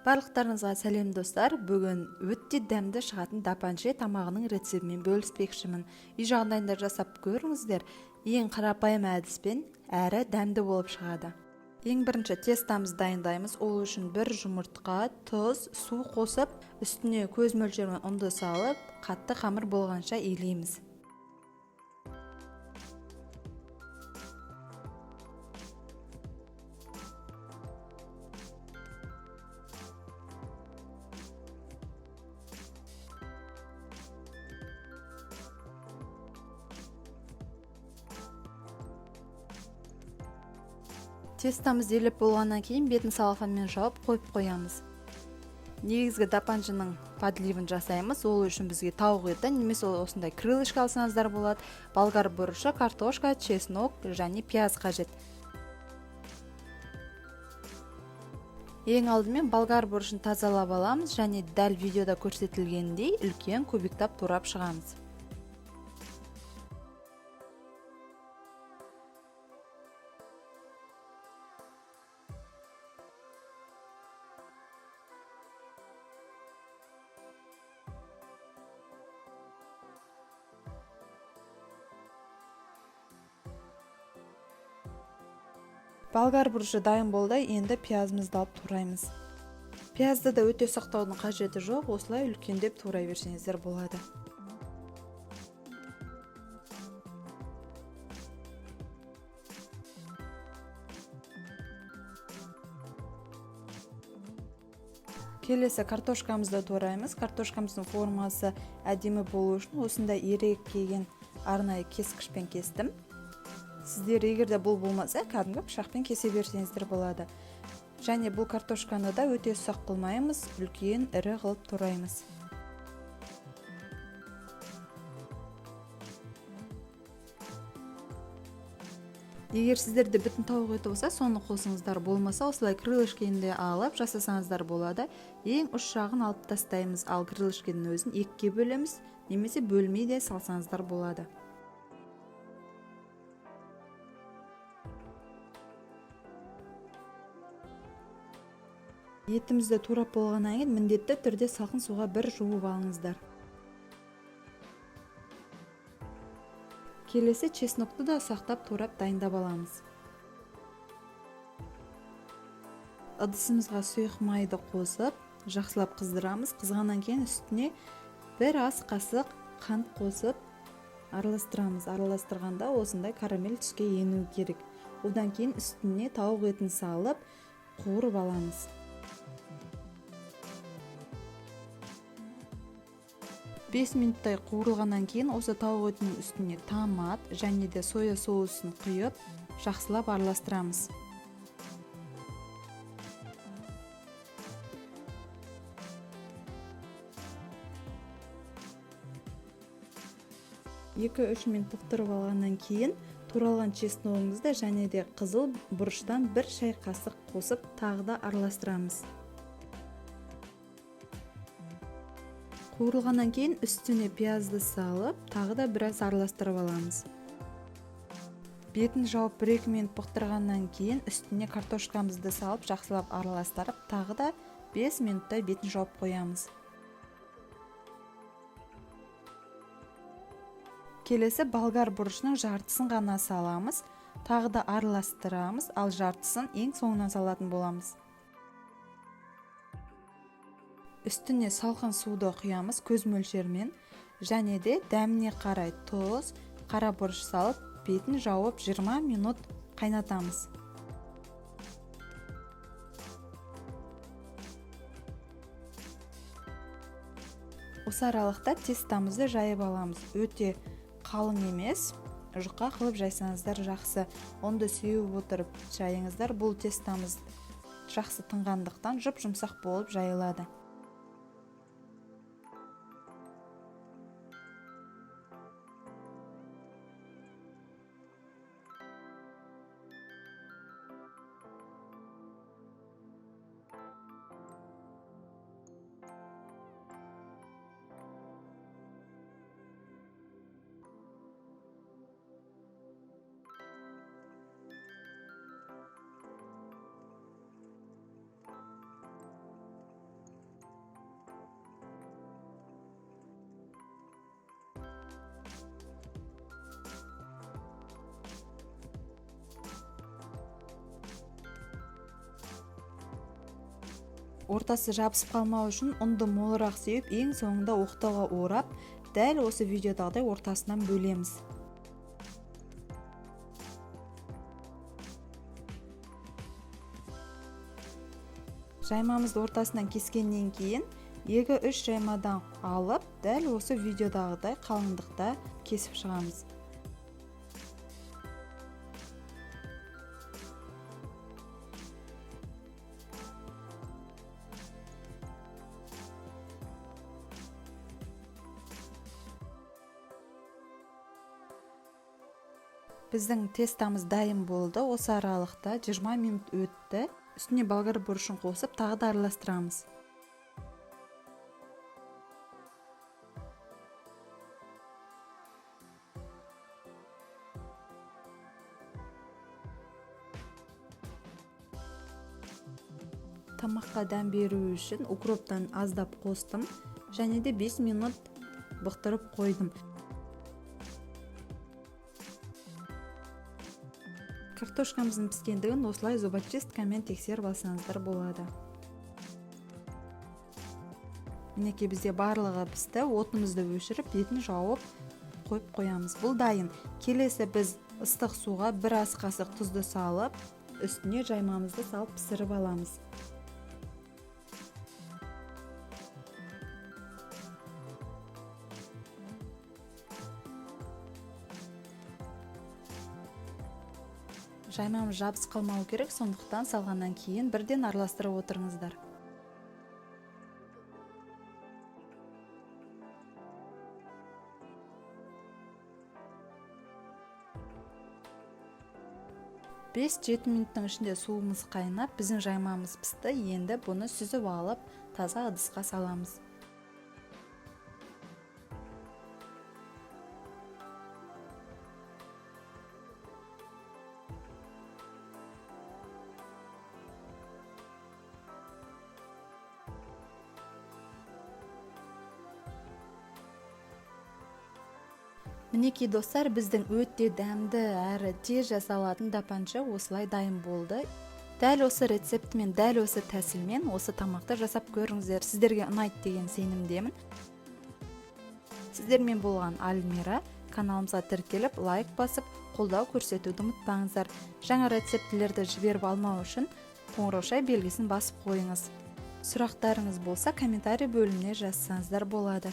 Барлықтарыңызға сәлем достар. Бүгін өтте дәмді шығатын тапанше тамағының рецептімен бөліспекшімін. Үй жағдайында жасап көріңіздер. Ең қарапайым әдіспен әрі дәмді болып шығады. Ең бірінші тестамызды дайындаймыз. Ол үшін бір жұмыртқа, тұз, су қосып, үстіне көз мөлшерімен ұнды салып, қатты қамыр болғанша илейміз. Тестамыз еліп болғаннан кейін бетін салфанмен жауып қойып қоямыз. Негізгі тапаншының подливын жасаймыз. Ол үшін бізге тауық еті немесе осындай крылышко алсаңыздар болады. Болгар бұрышы, картошка, чеснок және пияз қажет. Ең алдымен болгар бұрышын тазалап аламыз және дәл видеода көрсетілгендей үлкен кубиктап турап шығамыз. Болгар бұрышы дайын болды, енді пиязымызды алып тураймыз. Пиязды да өте сақтаудың қажеті жоқ, осылай үлкендеп турай берсеңіздер болады. Келесі картошкамызды тураймыз. Картошкамыздың формасы әдемі болу үшін осындай ирек келген арнайы кескішпен кестім. Сіздер егерде бұл болмаса, кәдімгі пышақпен кесе берсеңіздер болады. Және бұл картошканы да өте ұсақ қылмаймыз, үлкен ірі қылып тураймыз. Егер сіздерде бүтін тауық еті болса, соны қосыңыздар, болмаса осылай крылышкені алып жасасаңыздар болады. Ең ұш жағын алып тастаймыз, ал крылышкенің өзін екіге бөлеміз, немесе бөлмей де салсаңыздар болады. Етімізді турап болғаннан кейін міндетті түрде салқын суға бір жуып алыңыздар. Келесі чеснокты да ұсақтап турап дайындап аламыз. Ыдысымызға сұйық майды қосып, жақсылап қыздырамыз. Қызғаннан кейін үстіне бір ас қасық қант қосып араластырамыз. Араластырғанда осындай карамель түске ену керек. Одан кейін үстіне тауық етін салып, қуырып аламыз. 5 минуттай қуырылғаннан кейін осы тауық етінің үстіне томат және де соя соусын құйып, жақсылап араластырамыз. Екі-үш минут бұқтырып алғаннан кейін туралған чесногымызды және де қызыл бұрыштан бір шай қасық қосып, тағы да араластырамыз. Қуырылғаннан кейін үстіне пиязды салып, тағы да біраз араластырып аламыз. Бетін жауып 1-2 минут бұқтырғаннан кейін үстіне картошкамызды салып, жақсылап араластырып, тағы да 5 минуттай бетін жауып қоямыз. Келесі болгар бұрышының жартысын ғана саламыз, тағы да араластырамыз, ал жартысын ең соңынан салатын боламыз. Үстіне салқын суды құямыз көз мөлшермен, және де дәміне қарай тұз, қара бұрыш салып, бетін жауып 20 минут қайнатамыз. Осы аралықта тестамызды жайып аламыз. Өте қалың емес, жұқа қылып жайсаңыздар жақсы. Онды сеуіп отырып жайыңыздар. Бұл тестамыз жақсы тыңғандықтан жұп-жұмсақ болып жайылады. Ортасы жабысып қалмау үшін ұнды молырақ сеуіп, ең соңында оқтауға орап, дәл осы видеодағыдай ортасынан бөлеміз. Жаймамызды ортасынан кескеннен кейін 2-3 жаймадан алып, дәл осы видеодағыдай қалыңдықта кесіп шығамыз. Біздің тестамыз дайын болды. Осы аралықта 20 минут өтті. Үстіне болгар бұрышын қосып, тағы да араластырамыз. Тамаққа дәм беру үшін укроптан аздап қостым, және де 5 минут бұқтырып қойдым. Картошкамыздың піскендігін осылай зубочисткамен тексеріп алсаңыздар болады. Мінекей бізде барлығы пісті. Отымызды өшіріп, бетін жауып қойып қоямыз. Бұл дайын. Келесі біз ыстық суға 1 ас қасық тұзды салып, үстіне жаймамызды салып пісіріп аламыз. Жаймамыз жабыс қалмау керек, сондықтан салғаннан кейін бірден араластырып отырыңыздар. Бес 7 минуттың ішінде суымыз қайнап, біздің жаймамыз пісті. Енді бұны сүзіп алып, таза ыдысқа саламыз. Мінекей достар, біздің өте дәмді әрі тез жасалатын тапанша осылай дайын болды. Дәл осы рецептімен, дәл осы тәсілмен осы тамақты жасап көріңіздер. Сіздерге ұнайды деген сенімдемін. Сіздермен болған Альмира. Каналымызға тіркеліп, лайк басып, қолдау көрсетуді ұмытпаңыздар. Жаңа рецептілерді жіберіп алмау үшін қоңыраушай белгісін басып қойыңыз. Сұрақтарыңыз болса, комментарий бөліміне жазсаңыздар болады.